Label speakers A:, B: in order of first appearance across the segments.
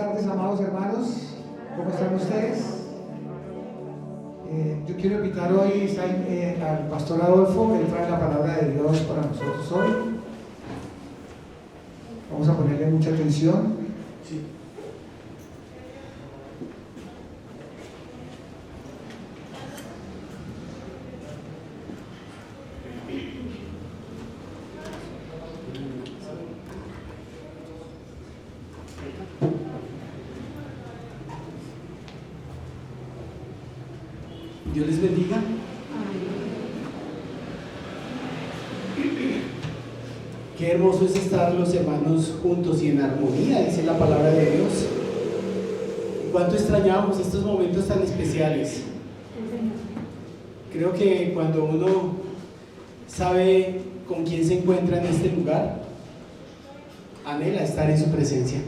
A: tardes, amados hermanos. ¿Cómo están ustedes? Yo quiero invitar hoy al pastor Adolfo. Él trae la palabra de Dios para nosotros hoy. Vamos a ponerle mucha atención.
B: Sí. Dios les bendiga. Qué hermoso es estar los hermanos juntos y en armonía, dice la palabra de Dios. ¿Cuánto extrañamos estos momentos tan especiales? Creo que cuando uno sabe con quién se encuentra en este lugar, anhela estar en su presencia.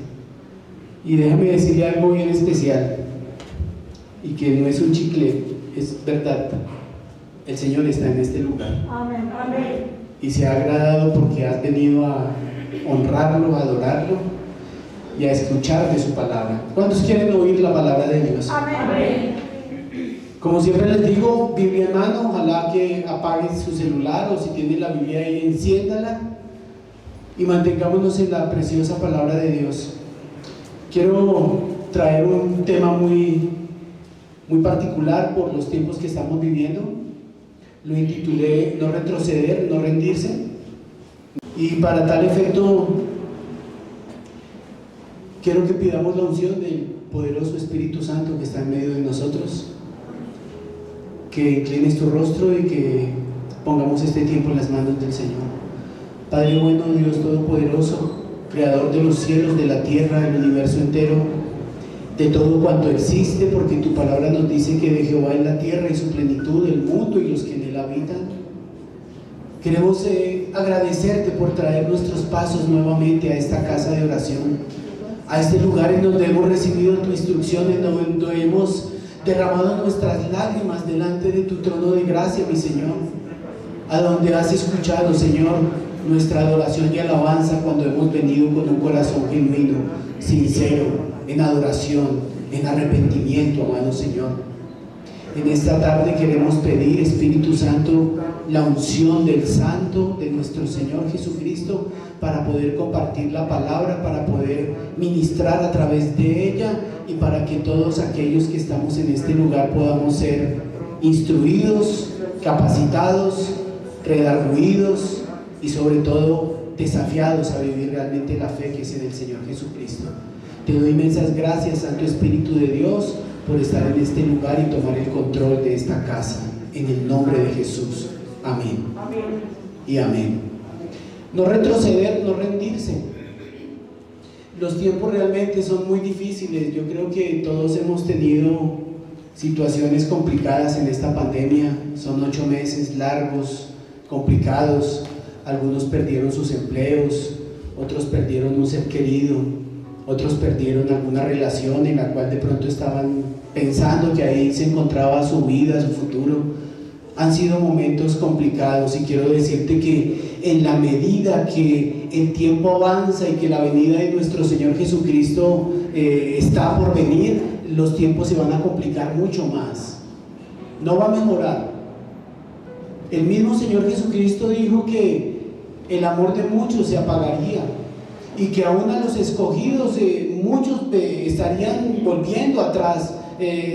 B: Y déjame decirle algo bien especial, y que no es un chicle. Es verdad, el Señor está en este lugar.
C: Amén, amén.
B: Y se ha agradado porque has venido a honrarlo, a adorarlo y a escuchar de su palabra. ¿Cuántos quieren oír la palabra de Dios?
C: Amén.
B: Como siempre les digo, Biblia en mano, ojalá que apaguen su celular o si tienen la Biblia ahí, enciéndala y mantengámonos en la preciosa palabra de Dios. Quiero traer un tema muy particular por los tiempos que estamos viviendo. Lo intitulé No retroceder, no rendirse. Y para tal efecto quiero que pidamos la unción del poderoso Espíritu Santo que está en medio de nosotros, que inclines tu rostro y que pongamos este tiempo en las manos del Señor. Padre bueno, Dios todopoderoso, creador de los cielos, de la tierra, del universo entero, de todo cuanto existe, porque tu palabra nos dice que de Jehová es la tierra y su plenitud, el mundo y los que en él habitan. Queremos agradecerte por traer nuestros pasos nuevamente a esta casa de oración, a este lugar en donde hemos recibido tu instrucción, en donde hemos derramado nuestras lágrimas delante de tu trono de gracia, mi Señor, a donde has escuchado, Señor, nuestra adoración y alabanza cuando hemos venido con un corazón genuino, sincero, en adoración, en arrepentimiento, amado Señor. En esta tarde queremos pedir, Espíritu Santo, la unción del Santo, de nuestro Señor Jesucristo, para poder compartir la palabra, para poder ministrar a través de ella y para que todos aquellos que estamos en este lugar podamos ser instruidos, capacitados, redarguidos y sobre todo desafiados a vivir realmente la fe que es en el Señor Jesucristo. Te doy inmensas gracias, Santo Espíritu de Dios, por estar en este lugar y tomar el control de esta casa, en el nombre de Jesús. Amén.
C: Amén.
B: Y amén. No retroceder, no rendirse. Los tiempos realmente son muy difíciles. Yo creo que todos hemos tenido situaciones complicadas en esta pandemia. Son 8 meses largos, complicados. Algunos perdieron sus empleos, otros perdieron un ser querido, otros perdieron alguna relación en la cual de pronto estaban pensando que ahí se encontraba su vida, su futuro. Han sido momentos complicados y quiero decirte que en la medida que el tiempo avanza y que la venida de nuestro Señor Jesucristo está por venir, los tiempos se van a complicar mucho más. No va a mejorar. El mismo Señor Jesucristo dijo que el amor de muchos se apagaría y que aún a los escogidos muchos estarían volviendo atrás,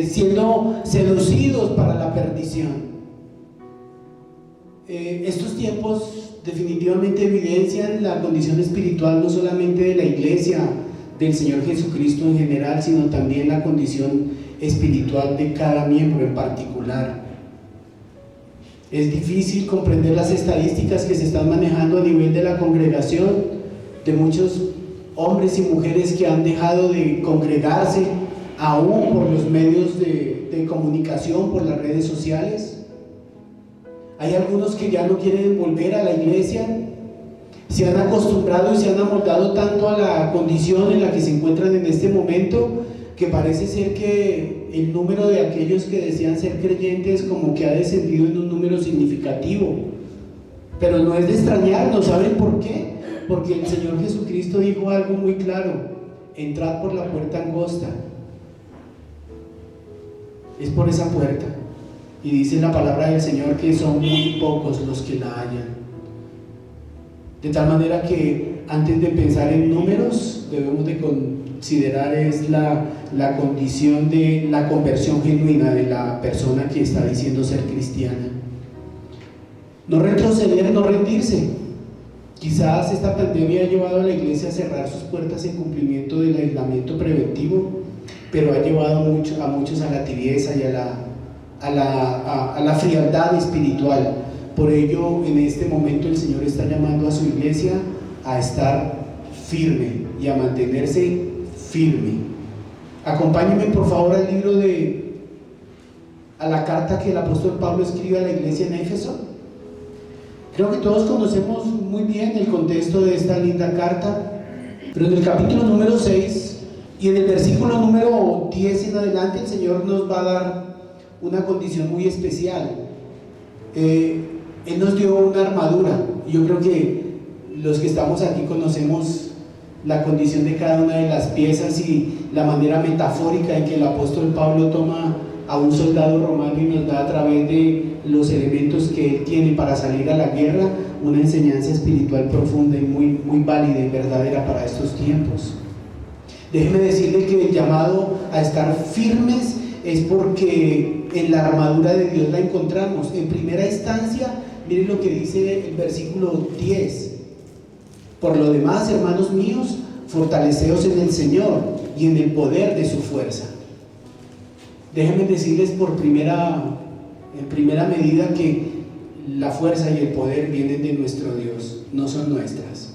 B: siendo seducidos para la perdición. Estos tiempos definitivamente evidencian la condición espiritual no solamente de la iglesia del Señor Jesucristo en general, sino también la condición espiritual de cada miembro en particular. Es difícil comprender las estadísticas que se están manejando a nivel de la congregación, de muchos hombres y mujeres que han dejado de congregarse aún por los medios de comunicación, por las redes sociales. Hay algunos que ya no quieren volver a la iglesia, se han acostumbrado y se han amoldado tanto a la condición en la que se encuentran en este momento, que parece ser que el número de aquellos que desean ser creyentes como que ha descendido en un número significativo. Pero no es de extrañarnos, ¿saben por qué? Porque el Señor Jesucristo dijo algo muy claro: entrad por la puerta angosta. Es por esa puerta. Y dice la palabra del Señor que son muy pocos los que la hallan. De tal manera que antes de pensar en números, debemos de considerar es la condición de la conversión genuina de la persona que está diciendo ser cristiana. No retroceder, no rendirse. Quizás esta pandemia ha llevado a la iglesia a cerrar sus puertas en cumplimiento del aislamiento preventivo, pero ha llevado a muchos a la tibieza y a la frialdad espiritual. Por ello, en este momento el Señor está llamando a su iglesia a estar firme y a mantenerse firme. Acompáñenme por favor al libro a la carta que el apóstol Pablo escribe a la iglesia en Éfeso. Creo que todos conocemos muy bien el contexto de esta linda carta, pero en el capítulo número 6 y en el versículo número 10 en adelante el Señor nos va a dar una condición muy especial. Él nos dio una armadura. Yo creo que los que estamos aquí conocemos la condición de cada una de las piezas y la manera metafórica en que el apóstol Pablo toma a un soldado romano y nos da a través de los elementos que él tiene para salir a la guerra una enseñanza espiritual profunda y muy, muy válida y verdadera para estos tiempos. Déjeme decirle que el llamado a estar firmes es porque en la armadura de Dios la encontramos. En primera instancia, miren lo que dice el versículo 10: por lo demás, hermanos míos, fortaleceos en el Señor y en el poder de su fuerza. Déjenme decirles en primera medida que la fuerza y el poder vienen de nuestro Dios, no son nuestras.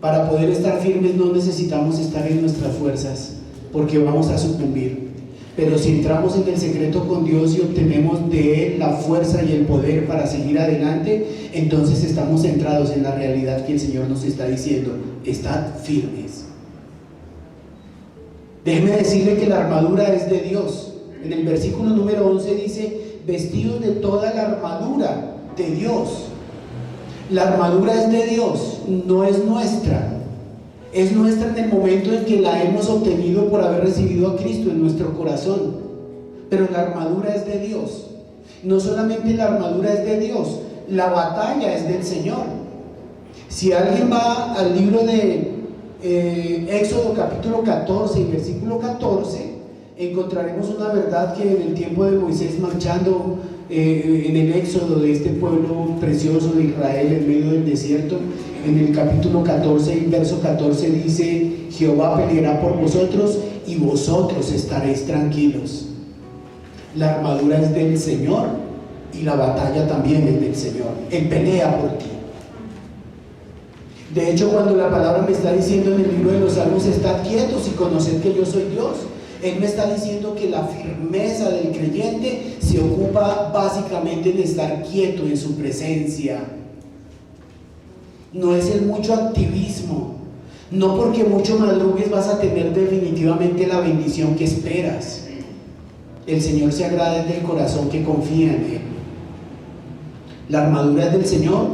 B: Para poder estar firmes no necesitamos estar en nuestras fuerzas, porque vamos a sucumbir. Pero si entramos en el secreto con Dios y obtenemos de Él la fuerza y el poder para seguir adelante, entonces estamos centrados en la realidad que el Señor nos está diciendo: estad firmes. Déjeme decirle que la armadura es de Dios. En el versículo número 11 dice: vestidos de toda la armadura de Dios. La armadura es de Dios, no es nuestra. Es nuestra en el momento en que la hemos obtenido por haber recibido a Cristo en nuestro corazón. Pero la armadura es de Dios. No solamente la armadura es de Dios, la batalla es del Señor. Si alguien va al libro de Éxodo capítulo 14 y versículo 14, encontraremos una verdad que en el tiempo de Moisés marchando en el éxodo de este pueblo precioso de Israel en medio del desierto, en el capítulo 14 y verso 14 dice: Jehová peleará por vosotros y vosotros estaréis tranquilos. La armadura es del Señor y la batalla también es del Señor. Él pelea por ti. De hecho, cuando la palabra me está diciendo en el libro de los Salmos: estad quietos y conoced que yo soy Dios, Él me está diciendo que la firmeza del creyente se ocupa básicamente en estar quieto en su presencia. No es el mucho activismo. No porque mucho madrugues vas a tener definitivamente la bendición que esperas. El Señor se agrada del corazón que confía en Él. La armadura es del Señor,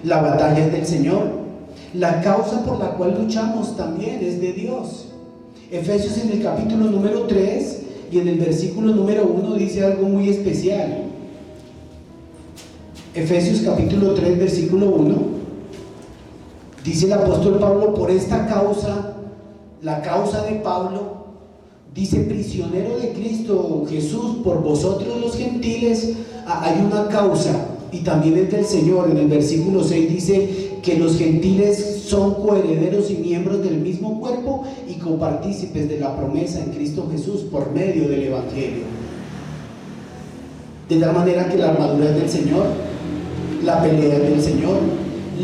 B: la batalla es del Señor, la causa por la cual luchamos también es de Dios. Efesios en el capítulo número 3 y en el versículo número 1 dice algo muy especial. Efesios capítulo 3 versículo 1 dice el apóstol Pablo: por esta causa, la causa de Pablo, dice: prisionero de Cristo Jesús por vosotros los gentiles. Hay una causa y también es del Señor. En el versículo 6 dice que los gentiles son coherederos y miembros del mismo cuerpo y copartícipes de la promesa en Cristo Jesús por medio del Evangelio. De tal manera que la armadura es del Señor, la pelea es del Señor,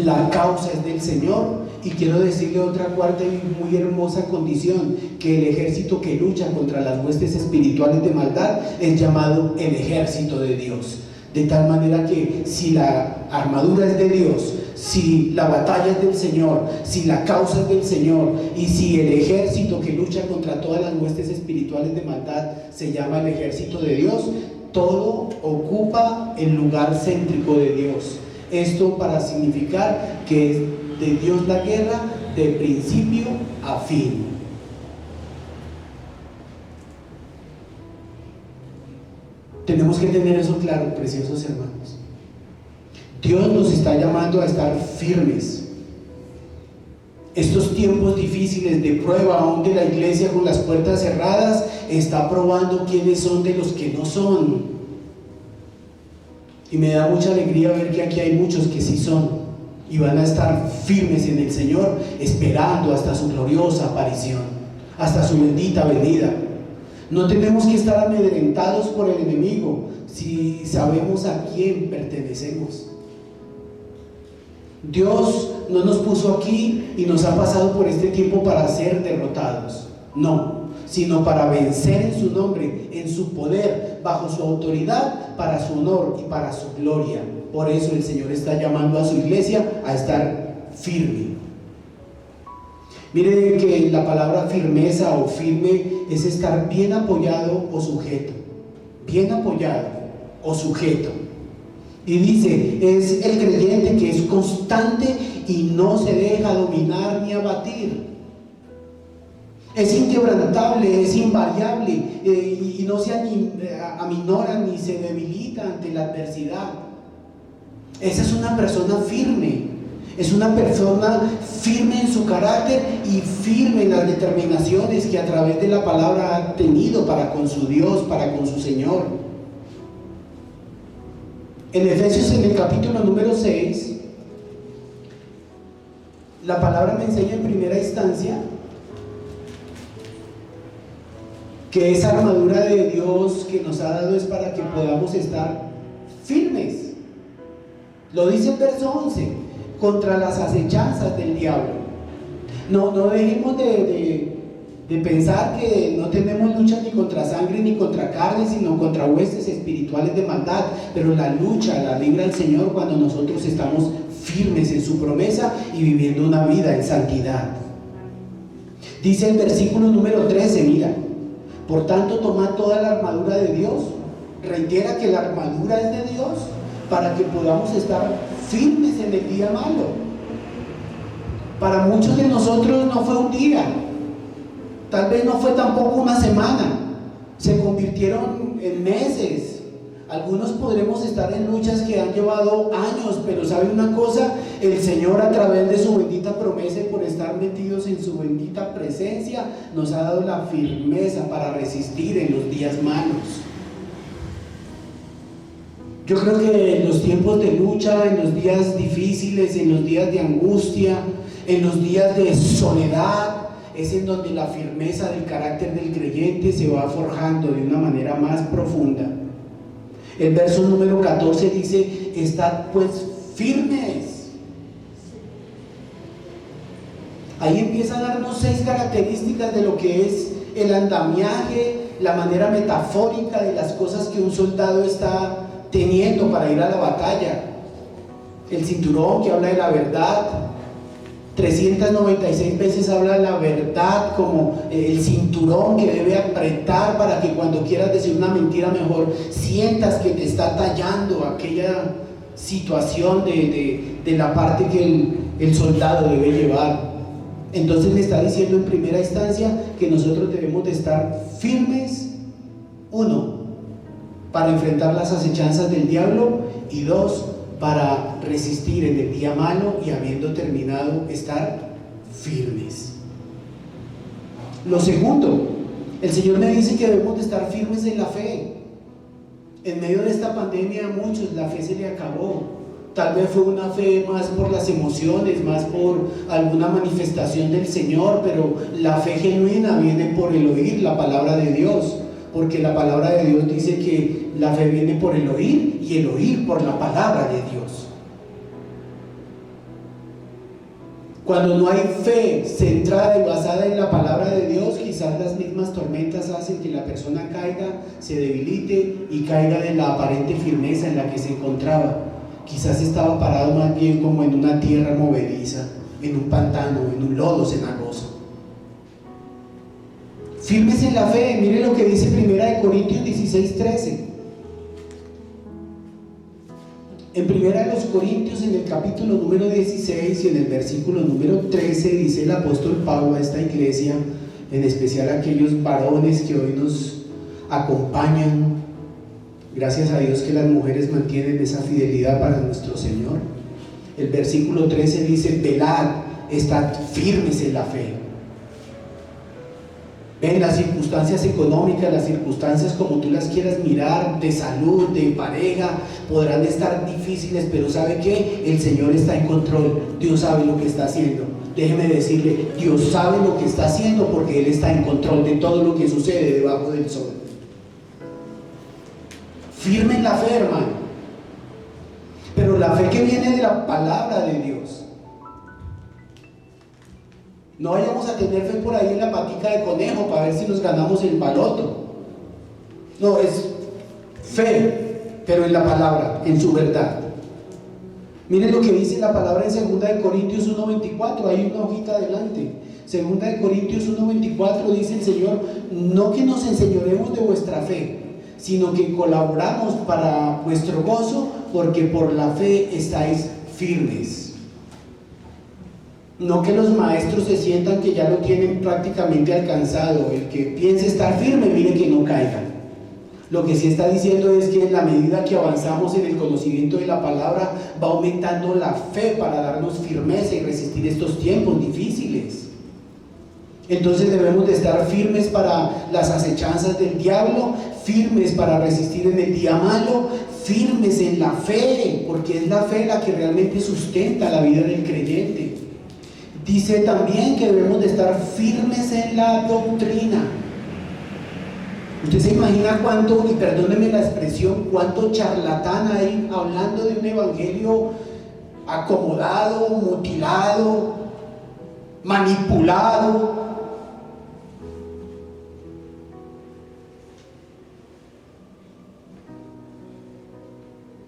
B: la causa es del Señor. Y quiero decirle otra cuarta y muy hermosa condición: que el ejército que lucha contra las huestes espirituales de maldad es llamado el ejército de Dios. De tal manera que si la armadura es de Dios, si la batalla es del Señor, si la causa es del Señor y si el ejército que lucha contra todas las huestes espirituales de maldad se llama el ejército de Dios, todo ocupa el lugar céntrico de Dios. Esto para significar que es de Dios la guerra de principio a fin. Tenemos que tener eso claro, preciosos hermanos. Dios nos está llamando a estar firmes. Estos tiempos difíciles de prueba, donde la iglesia con las puertas cerradas está probando quiénes son de los que no son. Y me da mucha alegría ver que aquí hay muchos que sí son y van a estar firmes en el Señor, esperando hasta su gloriosa aparición, hasta su bendita venida. No tenemos que estar amedrentados por el enemigo si sabemos a quién pertenecemos. Dios no nos puso aquí y nos ha pasado por este tiempo para ser derrotados, no, sino para vencer en su nombre, en su poder, bajo su autoridad, para su honor y para su gloria. Por eso el Señor está llamando a su iglesia a estar firme. Mire que la palabra firmeza o firme es estar bien apoyado o sujeto. Bien apoyado o sujeto. Y dice, es el creyente que es constante y no se deja dominar ni abatir. Es inquebrantable, es invariable y no se aminora ni se debilita ante la adversidad. Esa es una persona firme. Es una persona firme en su carácter y firme en las determinaciones que a través de la palabra ha tenido para con su Dios, para con su Señor. En Efesios, en el capítulo número 6, la palabra me enseña en primera instancia que esa armadura de Dios que nos ha dado es para que podamos estar firmes. Lo dice el verso 11, contra las acechanzas del diablo. No dejemos de pensar que no tenemos lucha ni contra sangre ni contra carne, sino contra huestes espirituales de maldad, pero la lucha la libra el Señor cuando nosotros estamos firmes en su promesa y viviendo una vida en santidad. Dice el versículo número 13, mira, por tanto tomad toda la armadura de Dios. Reitera que la armadura es de Dios para que podamos estar firmes en el día malo. Para muchos de nosotros no fue un día, tal vez no fue tampoco una semana, se convirtieron en meses. Algunos podremos estar en luchas que han llevado años, pero ¿sabe una cosa? El Señor, a través de su bendita promesa y por estar metidos en su bendita presencia, nos ha dado la firmeza para resistir en los días malos. Yo creo que en los tiempos de lucha, en los días difíciles, en los días de angustia, en los días de soledad, es en donde la firmeza del carácter del creyente se va forjando de una manera más profunda. El verso número 14 dice, estad pues firmes. Ahí empieza a darnos 6 características de lo que es el andamiaje, la manera metafórica de las cosas que un soldado está teniendo para ir a la batalla. El cinturón que habla de la verdad, 396 veces habla de la verdad como el cinturón que debe apretar para que cuando quieras decir una mentira mejor sientas que te está tallando aquella situación de la parte que el soldado debe llevar. Entonces le está diciendo en primera instancia que nosotros debemos de estar firmes, 1, para enfrentar las acechanzas del diablo, y 2, para resistir en el día malo y habiendo terminado estar firmes. Lo segundo, el Señor me dice que debemos de estar firmes en la fe. En medio de esta pandemia a muchos la fe se le acabó. Tal vez fue una fe más por las emociones, más por alguna manifestación del Señor, pero la fe genuina viene por el oír la palabra de Dios, porque la palabra de Dios dice que la fe viene por el oír y el oír por la palabra de Dios. Cuando no hay fe centrada y basada en la palabra de Dios, quizás las mismas tormentas hacen que la persona caiga, se debilite y caiga de la aparente firmeza en la que se encontraba. Quizás estaba parado más bien como en una tierra movediza, en un pantano, en un lodo cenagoso. Firmes en la fe. Mire lo que dice 1 Corintios 16:13. En 1 Corintios, en el capítulo número 16 y en el versículo número 13, dice el apóstol Pablo a esta iglesia, en especial a aquellos varones que hoy nos acompañan, Gracias a Dios que las mujeres mantienen esa fidelidad para nuestro Señor. El versículo 13 dice: velad, estad firmes en la fe. Ven, las circunstancias económicas, las circunstancias como tú las quieras mirar, de salud, de pareja, podrán estar difíciles, pero ¿sabe qué? El Señor está en control. Dios sabe lo que está haciendo. Déjeme decirle, Dios sabe lo que está haciendo porque Él está en control de todo lo que sucede debajo del sol. Firme en la fe, hermano, pero la fe que viene de la palabra de Dios. No vayamos a tener fe por ahí en la patica de conejo para ver si nos ganamos el baloto. No, es fe, pero en la palabra, en su verdad. Miren lo que dice la palabra en 2 Corintios 1:24, hay una hojita adelante. 2 Corintios 1:24 dice el Señor: no que nos enseñoremos de vuestra fe, sino que colaboramos para vuestro gozo, porque por la fe estáis firmes. No que los maestros se sientan que ya lo tienen prácticamente alcanzado. El que piense estar firme, mire que no caiga. Lo que sí está diciendo es que en la medida que avanzamos en el conocimiento de la palabra, va aumentando la fe para darnos firmeza y resistir estos tiempos difíciles. Entonces debemos de estar firmes para las acechanzas del diablo, firmes para resistir en el día malo, firmes en la fe, porque es la fe la que realmente sustenta la vida del creyente. Dice también que debemos de estar firmes en la doctrina. Usted se imagina cuánto, y perdóneme la expresión, cuánto charlatán hay hablando de un evangelio acomodado, mutilado, manipulado.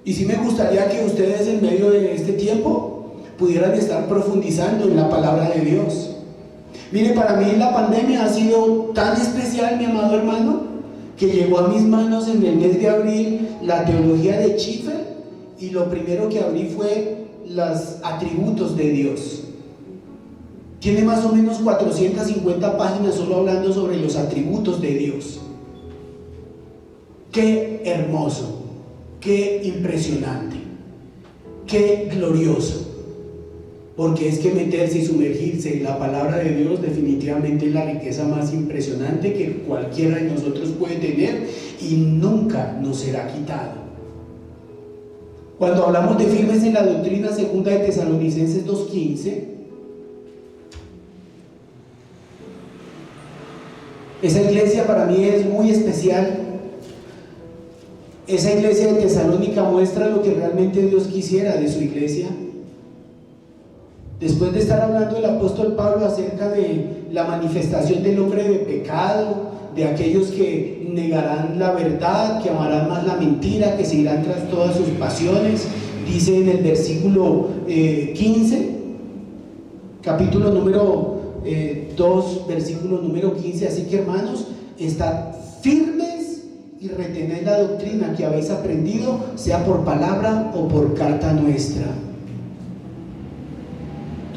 B: Y sí me gustaría que ustedes en medio de este tiempo pudieran estar profundizando en la palabra de Dios. Mire, para mí la pandemia ha sido tan especial, mi amado hermano, que llegó a mis manos en el mes de abril la teología de Schiffer, y lo primero que abrí fue los atributos de Dios. Tiene más o menos 450 páginas solo hablando sobre los atributos de Dios. Qué hermoso, qué impresionante, qué glorioso. Porque es que meterse y sumergirse en la palabra de Dios definitivamente es la riqueza más impresionante que cualquiera de nosotros puede tener y nunca nos será quitado. Cuando hablamos de firmes en la doctrina, 2 de Tesalonicenses 2:15, esa iglesia para mí es muy especial. Esa iglesia de Tesalónica muestra lo que realmente Dios quisiera de su iglesia. Después de estar hablando el apóstol Pablo acerca de la manifestación del hombre de pecado, de aquellos que negarán la verdad, que amarán más la mentira, que se irán tras todas sus pasiones, dice en el versículo 15, capítulo número 2, versículo número 15: así que, hermanos, estad firmes y retened la doctrina que habéis aprendido, sea por palabra o por carta nuestra.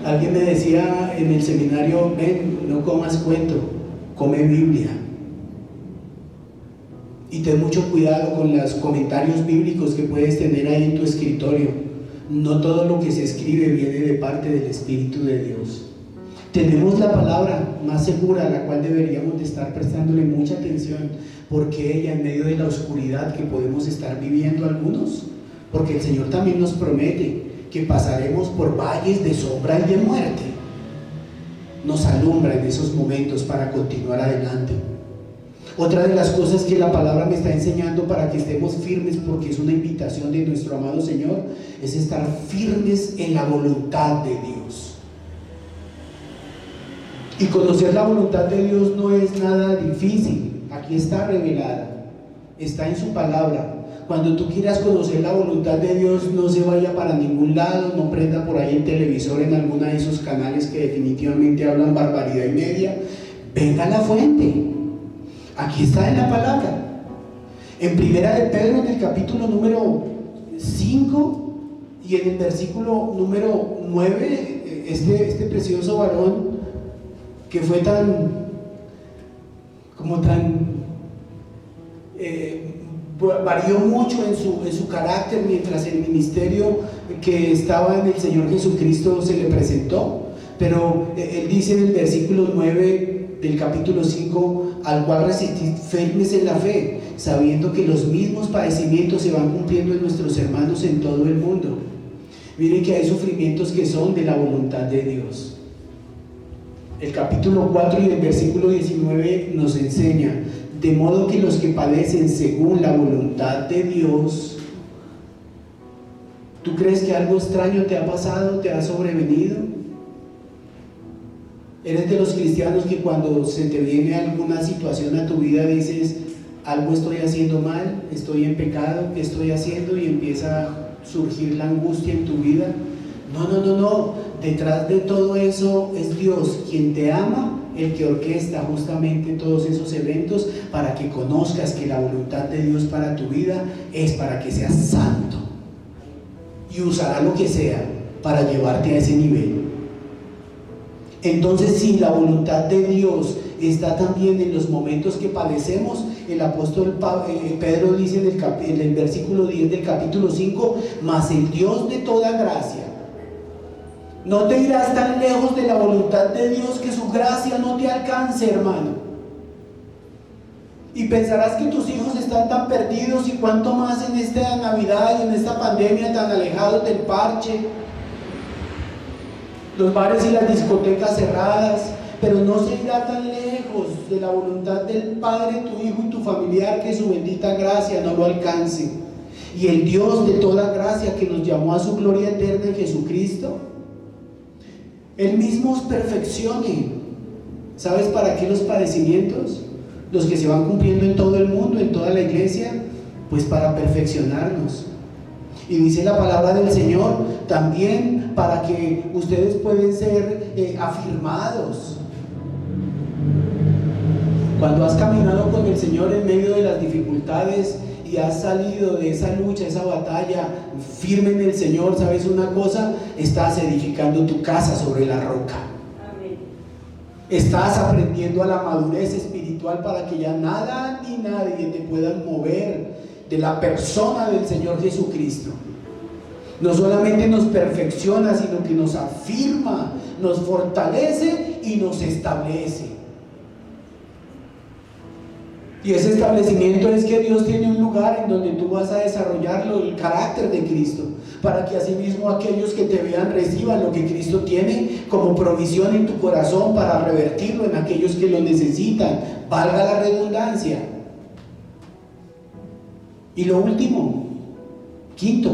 B: Alguien me decía en el seminario: ven, no comas cuento, come Biblia. Y ten mucho cuidado con los comentarios bíblicos que puedes tener ahí en tu escritorio. No todo lo que se escribe viene de parte del Espíritu de Dios. Tenemos la palabra más segura, a la cual deberíamos de estar prestándole mucha atención, porque ella, en medio de la oscuridad que podemos estar viviendo algunos, porque el Señor también nos promete que pasaremos por valles de sombra y de muerte, nos alumbra en esos momentos para continuar adelante. Otra de las cosas que la palabra me está enseñando para que estemos firmes, porque es una invitación de nuestro amado Señor, es estar firmes en la voluntad de Dios. Y conocer la voluntad de Dios no es nada difícil. Aquí está revelada, está en su palabra. Cuando tú quieras conocer la voluntad de Dios, no se vaya para ningún lado, no prenda por ahí el televisor en alguna de esos canales que definitivamente hablan barbaridad y media. Venga a la fuente. Aquí está en la palabra. En Primera de Pedro, en el capítulo número 5 y en el versículo número 9, este precioso varón que fue tan varió mucho en su carácter mientras el ministerio que estaba en el Señor Jesucristo se le presentó, pero él dice en el versículo 9 del capítulo 5: al cual resistid firmes en la fe, sabiendo que los mismos padecimientos se van cumpliendo en nuestros hermanos en todo el mundo. Miren que hay sufrimientos que son de la voluntad de Dios. El capítulo 4 y el versículo 19 nos enseña: de modo que los que padecen según la voluntad de Dios. ¿Tú crees que algo extraño te ha pasado, te ha sobrevenido? ¿Eres de los cristianos que cuando se te viene alguna situación a tu vida dices: algo estoy haciendo mal, estoy en pecado, ¿qué estoy haciendo? Y empieza a surgir la angustia en tu vida. No. Detrás de todo eso es Dios quien te ama, el que orquesta justamente todos esos eventos para que conozcas que la voluntad de Dios para tu vida es para que seas santo, y usará lo que sea para llevarte a ese nivel. Entonces, si la voluntad de Dios está también en los momentos que padecemos, el apóstol Pedro dice en el versículo 10 del capítulo 5: mas el Dios de toda gracia. No te irás tan lejos de la voluntad de Dios que su gracia no te alcance, hermano. Y pensarás que tus hijos están tan perdidos, y cuánto más en esta Navidad y en esta pandemia, tan alejados del parche, los bares y las discotecas cerradas. Pero no se irá tan lejos de la voluntad del Padre, tu hijo y tu familiar, que su bendita gracia no lo alcance. Y el Dios de toda gracia, que nos llamó a su gloria eterna en Jesucristo, Él mismo os perfeccione. ¿Sabes para qué los padecimientos? Los que se van cumpliendo en todo el mundo, en toda la iglesia, pues para perfeccionarnos. Y dice la palabra del Señor también para que ustedes pueden ser afirmados. Cuando has caminado con el Señor en medio de las dificultades y has salido de esa lucha, esa batalla firme en el Señor, ¿sabes una cosa? Estás edificando tu casa sobre la roca. Amén. Estás aprendiendo a la madurez espiritual para que ya nada ni nadie te puedan mover de la persona del Señor Jesucristo. No solamente nos perfecciona, sino que nos afirma, nos fortalece y nos establece. Y ese establecimiento es que Dios tiene un lugar en donde tú vas a desarrollarlo, el carácter de Cristo, para que asimismo aquellos que te vean reciban lo que Cristo tiene como provisión en tu corazón para revertirlo en aquellos que lo necesitan, valga la redundancia. Y lo último, quinto,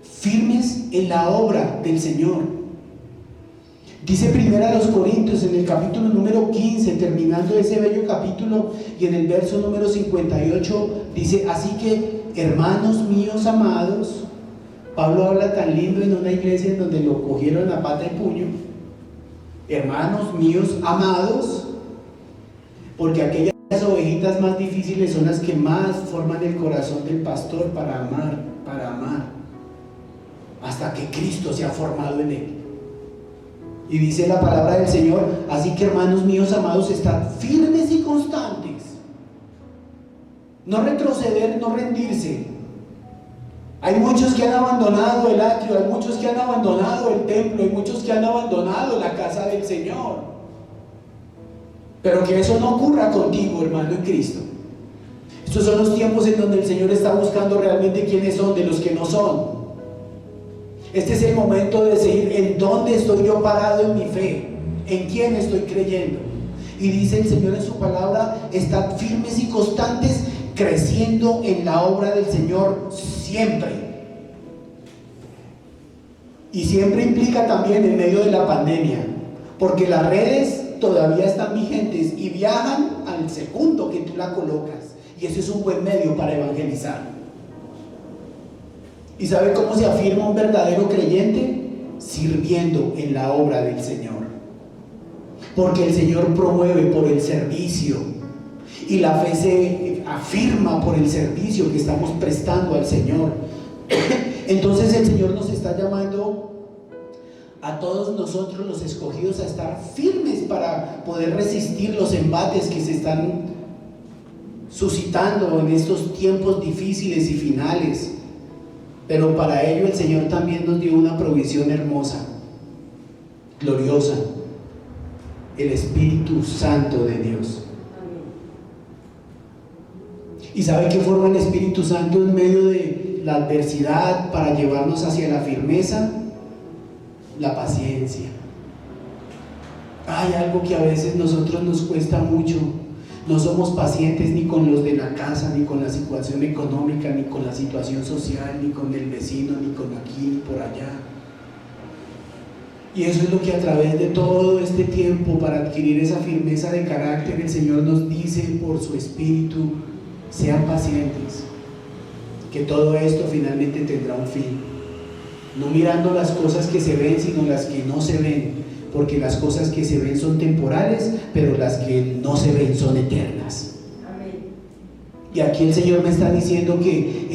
B: firmes en la obra del Señor. Dice 1 Corintios en el capítulo número 15, terminando ese bello capítulo, y en el verso número 58 dice: así que, hermanos míos amados. Pablo habla tan lindo en una iglesia en donde lo cogieron a pata y puño. Hermanos míos amados, porque aquellas ovejitas más difíciles son las que más forman el corazón del pastor para amar, hasta que Cristo se ha formado en él. Y dice la palabra del Señor: así que, hermanos míos amados, estad firmes y constantes. No retroceder, no rendirse. Hay muchos que han abandonado el atrio, hay muchos que han abandonado el templo, hay muchos que han abandonado la casa del Señor. Pero que eso no ocurra contigo, hermano en Cristo. Estos son los tiempos en donde el Señor está buscando realmente quiénes son de los que no son. Este es el momento de decir: ¿en dónde estoy yo parado en mi fe? ¿En quién estoy creyendo? Y dice el Señor en su palabra: estad firmes y constantes, creciendo en la obra del Señor siempre. Y siempre implica también en medio de la pandemia, porque las redes todavía están vigentes y viajan al segundo que tú la colocas, y ese es un buen medio para evangelizar. ¿Y sabe cómo se afirma un verdadero creyente? Sirviendo en la obra del Señor. Porque el Señor promueve por el servicio, y la fe se afirma por el servicio que estamos prestando al Señor. Entonces el Señor nos está llamando a todos nosotros, los escogidos, a estar firmes para poder resistir los embates que se están suscitando en estos tiempos difíciles y finales. Pero para ello el Señor también nos dio una provisión hermosa, gloriosa: el Espíritu Santo de Dios. ¿Y sabe qué forma el Espíritu Santo en medio de la adversidad para llevarnos hacia la firmeza? La paciencia. Hay algo que a veces nosotros nos cuesta mucho. No somos pacientes ni con los de la casa, ni con la situación económica, ni con la situación social, ni con el vecino, ni con aquí, ni por allá. Y eso es lo que a través de todo este tiempo, para adquirir esa firmeza de carácter, el Señor nos dice por su Espíritu: sean pacientes, que todo esto finalmente tendrá un fin. No mirando las cosas que se ven, sino las que no se ven, porque las cosas que se ven son temporales, pero las que no se ven son eternas. Amén. Y aquí el Señor me está diciendo que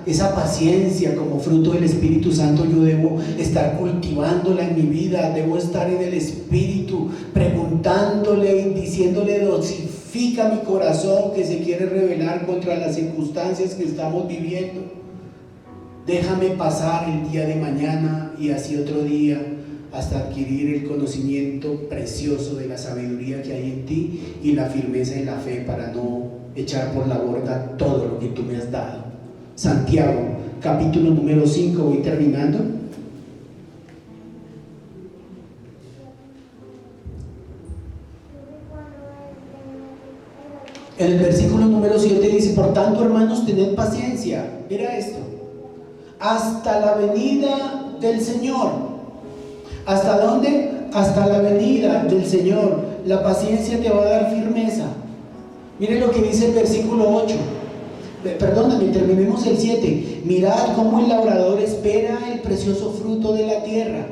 B: esa paciencia como fruto del Espíritu Santo yo debo estar cultivándola en mi vida, debo estar en el Espíritu preguntándole y diciéndole: dosifica mi corazón que se quiere rebelar contra las circunstancias que estamos viviendo. Déjame pasar el día de mañana y así otro día, hasta adquirir el conocimiento precioso de la sabiduría que hay en ti y la firmeza en la fe, para no echar por la borda todo lo que tú me has dado. Santiago, capítulo número 5, voy terminando. En el versículo número 7 dice: por tanto, hermanos, tened paciencia. Mira esto: hasta la venida del Señor. ¿Hasta dónde? Hasta la venida del Señor. La paciencia te va a dar firmeza. Mire lo que dice el versículo 8. Perdóname, terminemos el 7. Mirad cómo el labrador espera el precioso fruto de la tierra.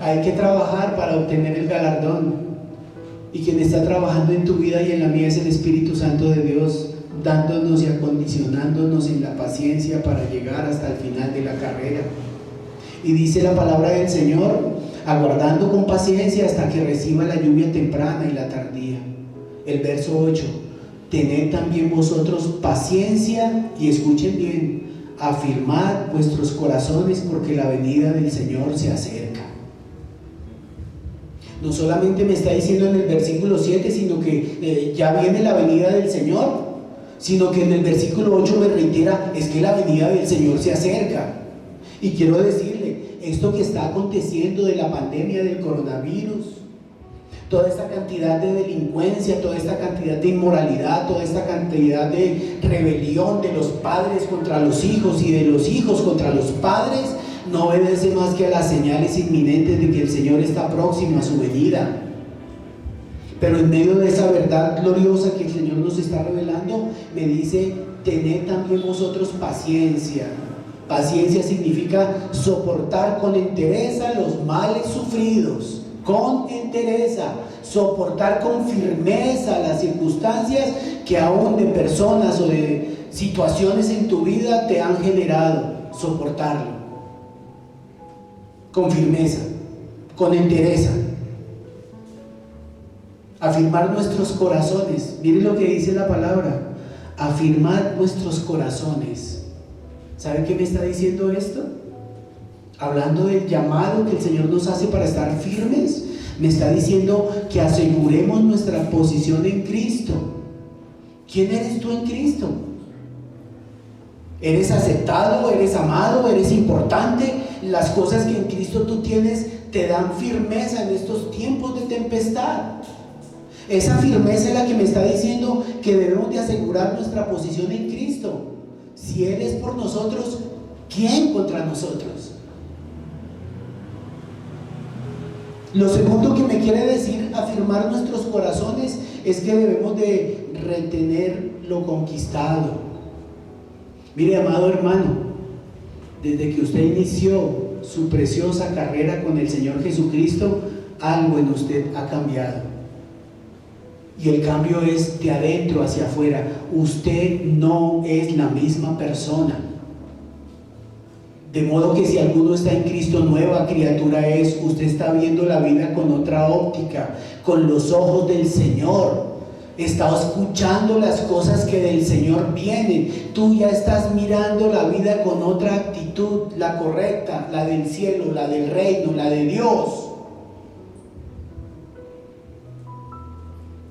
B: Hay que trabajar para obtener el galardón. Y quien está trabajando en tu vida y en la mía es el Espíritu Santo de Dios, dándonos y acondicionándonos en la paciencia para llegar hasta el final de la carrera. Y dice la palabra del Señor: aguardando con paciencia hasta que reciba la lluvia temprana y la tardía. El verso 8: tened también vosotros paciencia, y escuchen bien, afirmad vuestros corazones, porque la venida del Señor se acerca. No solamente me está diciendo en el versículo 7, sino que ya viene la venida del Señor, sino que en el versículo 8 me reitera: es que la venida del Señor se acerca. Y quiero decirle, esto que está aconteciendo de la pandemia del coronavirus, toda esta cantidad de delincuencia, toda esta cantidad de inmoralidad, toda esta cantidad de rebelión de los padres contra los hijos y de los hijos contra los padres, no obedece más que a las señales inminentes de que el Señor está próximo a su venida. Pero en medio de esa verdad gloriosa que el Señor nos está revelando, me dice: tened también vosotros paciencia. Paciencia significa soportar con entereza los males sufridos, con entereza, soportar con firmeza las circunstancias que aún de personas o de situaciones en tu vida te han generado. Soportarlo con firmeza, con entereza. Afirmar nuestros corazones. Miren lo que dice la palabra: afirmar nuestros corazones. ¿Saben qué me está diciendo esto? Hablando del llamado que el Señor nos hace para estar firmes, me está diciendo que aseguremos nuestra posición en Cristo. ¿Quién eres tú en Cristo? ¿Eres aceptado? ¿Eres amado? ¿Eres importante? Las cosas que en Cristo tú tienes te dan firmeza en estos tiempos de tempestad. Esa firmeza es la que me está diciendo que debemos de asegurar nuestra posición en Cristo. Si Él es por nosotros, ¿quién contra nosotros? Lo segundo que me quiere decir afirmar nuestros corazones es que debemos de retener lo conquistado. Mire, amado hermano, desde que usted inició su preciosa carrera con el Señor Jesucristo, algo en usted ha cambiado. Y el cambio es de adentro hacia afuera. Usted no es la misma persona. De modo que si alguno está en Cristo, nueva criatura es. Usted está viendo la vida con otra óptica, con los ojos del Señor. está escuchando las cosas que del Señor vienen. Tú ya estás mirando la vida con otra actitud, la correcta, la del cielo, la del reino, la de Dios.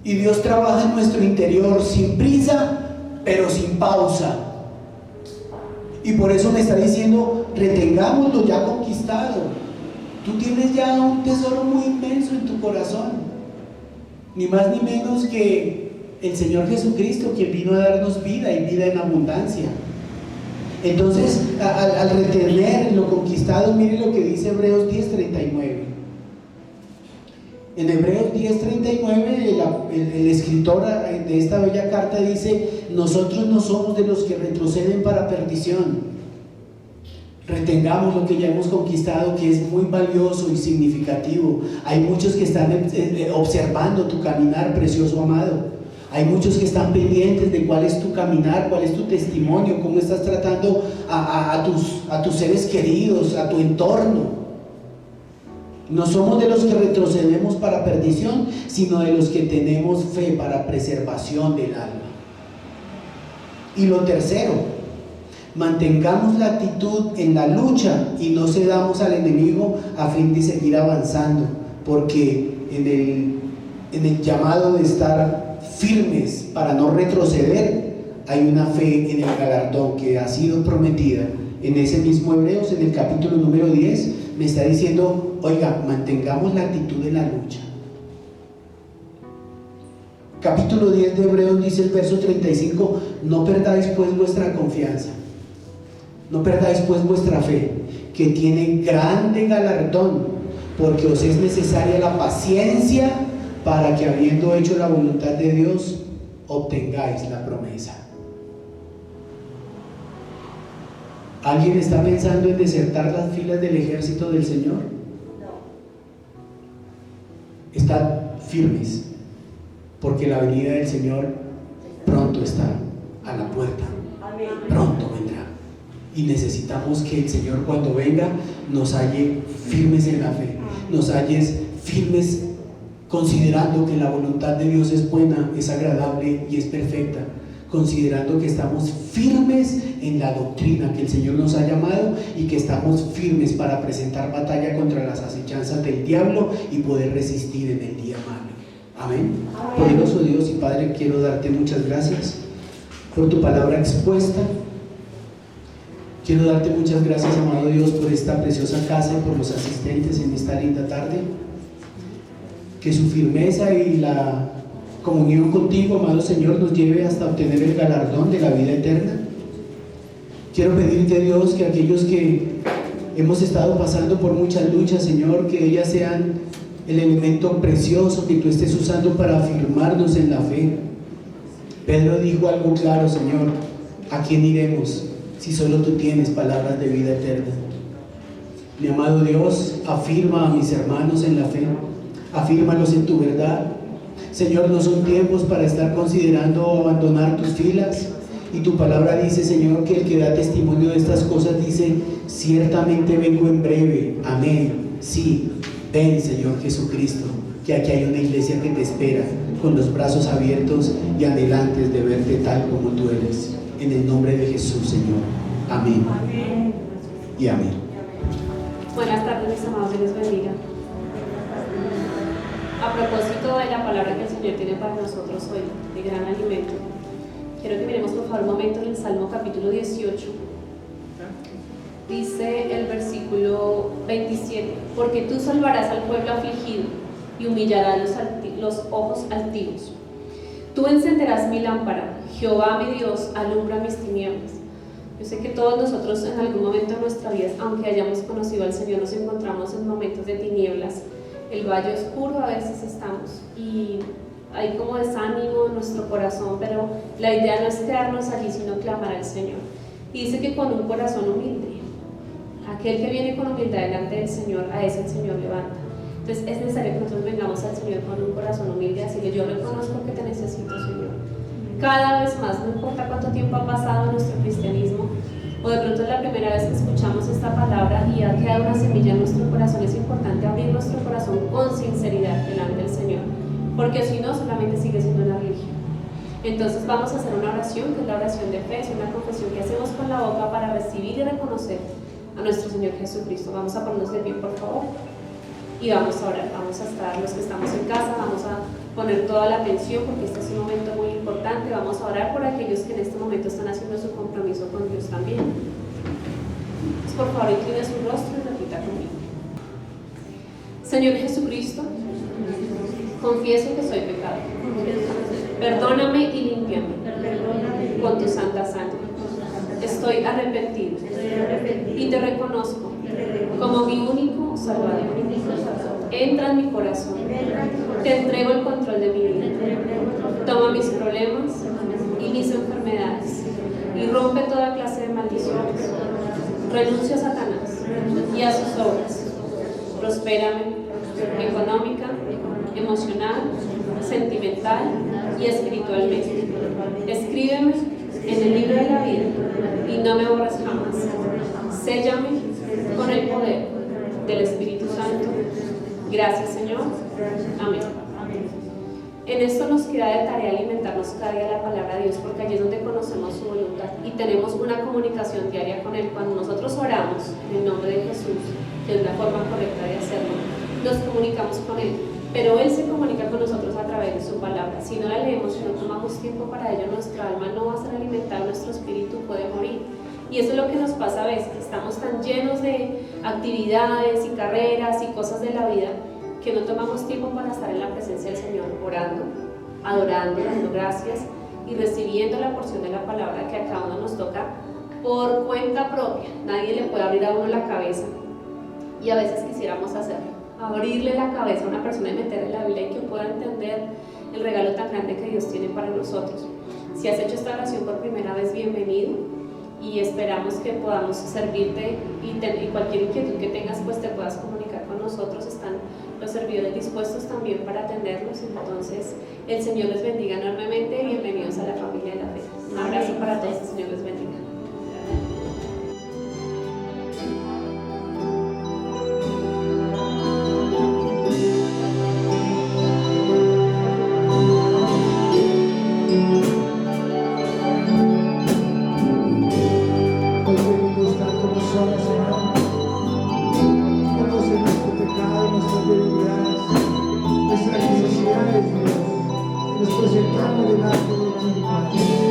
B: Y Dios trabaja en nuestro interior sin prisa, pero sin pausa. Y por eso me está diciendo, retengamos lo ya conquistado. Tú tienes ya un tesoro muy inmenso en tu corazón. Ni más ni menos que el Señor Jesucristo, quien vino a darnos vida y vida en abundancia. Entonces, al retener lo conquistado, mire lo que dice Hebreos 10:39. En Hebreos 10:39, el escritor de esta bella carta dice: nosotros no somos de los que retroceden para perdición. Retengamos lo que ya hemos conquistado, que es muy valioso y significativo. Hay muchos que están observando tu caminar, precioso amado. Hay muchos que están pendientes de cuál es tu caminar, cuál es tu testimonio, cómo estás tratando a tus seres queridos, a tu entorno. No somos de los que retrocedemos para perdición, sino de los que tenemos fe para preservación del alma. Y lo tercero, mantengamos la actitud en la lucha y no cedamos al enemigo a fin de seguir avanzando, porque en el llamado de estar firmes para no retroceder, hay una fe en el galardón que ha sido prometida. En ese mismo Hebreos, en el capítulo número 10, me está diciendo: oiga, mantengamos la actitud en la lucha. Capítulo 10 de Hebreos dice el verso 35: no perdáis pues vuestra confianza, no perdáis pues vuestra fe, que tiene grande galardón, porque os es necesaria la paciencia para que, habiendo hecho la voluntad de Dios, obtengáis la promesa. ¿Alguien está pensando en desertar las filas del ejército del Señor? Están firmes, porque la venida del Señor pronto está a la puerta. Pronto vendrá. Y necesitamos que el Señor, cuando venga, nos halle firmes en la fe, nos halles firmes considerando que la voluntad de Dios es buena, es agradable y es perfecta, considerando que estamos firmes en la doctrina que el Señor nos ha llamado y que estamos firmes para presentar batalla contra las acechanzas del diablo y poder resistir en el día malo. Amén. Poderoso Dios y Padre, quiero darte muchas gracias por tu palabra expuesta. Quiero darte muchas gracias, amado Dios, por esta preciosa casa y por los asistentes en esta linda tarde. Que su firmeza y la comunión contigo, amado Señor, nos lleve hasta obtener el galardón de la vida eterna. Quiero pedirte, Dios, que aquellos que hemos estado pasando por muchas luchas, Señor, que ellas sean el elemento precioso que tú estés usando para afirmarnos en la fe. Pedro dijo algo claro: Señor, ¿a quién iremos si solo tú tienes palabras de vida eterna? Mi amado Dios, afirma a mis hermanos en la fe, afírmalos en tu verdad. Señor, no son tiempos para estar considerando abandonar tus filas. Y tu palabra dice, Señor, que el que da testimonio de estas cosas dice: ciertamente vengo en breve. Amén. Sí, ven, Señor Jesucristo, que aquí hay una iglesia que te espera con los brazos abiertos y anhelantes de verte tal como tú eres. En el nombre de Jesús, Señor. Amén.
C: Amén.
B: Y amén.
C: Buenas tardes, mis amados, Dios les bendiga. A propósito de la palabra que el Señor tiene para nosotros hoy, de gran alimento, quiero que miremos por favor un momento en el Salmo capítulo 18. Dice el versículo 27: porque tú salvarás al pueblo afligido y humillarás los ojos altivos. Tú encenderás mi lámpara, Jehová mi Dios alumbra mis tinieblas. Yo sé que todos nosotros en algún momento de nuestra vida, aunque hayamos conocido al Señor, nos encontramos en momentos de tinieblas. El valle oscuro a veces estamos y hay como desánimo en nuestro corazón, pero la idea no es quedarnos allí, sino clamar al Señor. Y dice que con un corazón humilde, aquel que viene con humildad delante del Señor, a ese el Señor levanta. Entonces es necesario que nosotros vengamos al Señor con un corazón humilde, así que yo reconozco que te necesito, Señor. Cada vez más, no importa cuánto tiempo ha pasado en nuestro cristianismo, o de pronto es la primera vez que escuchamos esta palabra y ha quedado una semilla en nuestro corazón, es importante abrir nuestro corazón con sinceridad delante del Señor, porque si no, solamente sigue siendo una religión. Entonces vamos a hacer una oración, que es la oración de fe, es una confesión que hacemos con la boca para recibir y reconocer a nuestro Señor Jesucristo. Vamos a ponernos de pie, por favor, y vamos a orar. Vamos a estar, los que estamos en casa, vamos a poner toda la atención porque este es un momento muy importante. Vamos a orar por aquellos que en este momento están haciendo su compromiso con Dios también. Pues por favor, incline su rostro y repita conmigo. Señor Jesucristo, confieso que soy pecador. Perdóname y límpiame con tu santa sangre. Estoy arrepentido y te reconozco como mi único Salvador. Entra en mi corazón. Te entrego el control de mi vida. Toma mis problemas y mis enfermedades y rompe toda clase de maldiciones. Renuncio a Satanás y a sus obras. Prospérame económica, emocional, sentimental y espiritualmente. Escríbeme en el libro de la vida y no me borres jamás. Séllame con el poder del Espíritu Santo. Gracias, Señor. Amén. En esto nos queda de tarea alimentarnos cada día de la palabra de Dios, porque allí es donde conocemos su voluntad y tenemos una comunicación diaria con Él. Cuando nosotros oramos en el nombre de Jesús, que es la forma correcta de hacerlo, nos comunicamos con Él, pero Él se comunica con nosotros a través de su palabra. Si no la leemos, si no tomamos tiempo para ello, nuestra alma no va a ser alimentada, nuestro espíritu puede morir. Y eso es lo que nos pasa a veces, estamos tan llenos de actividades y carreras y cosas de la vida que no tomamos tiempo para estar en la presencia del Señor, orando, adorando, dando gracias y recibiendo la porción de la palabra que a cada uno nos toca por cuenta propia. Nadie le puede abrir a uno la cabeza y a veces quisiéramos hacerlo, abrirle la cabeza a una persona y meterle la Biblia y que pueda entender el regalo tan grande que Dios tiene para nosotros. Si has hecho esta oración por primera vez, bienvenido. Y esperamos que podamos servirte y cualquier inquietud que tengas, pues te puedas comunicar con nosotros. Están los servidores dispuestos también para atenderlos. Entonces, el Señor les bendiga enormemente. Bienvenidos a la familia de la fe. Un abrazo para todos. El Señor les bendiga.
A: Nuestras necesidades, Dios, nos presentamos delante de ti, Padre.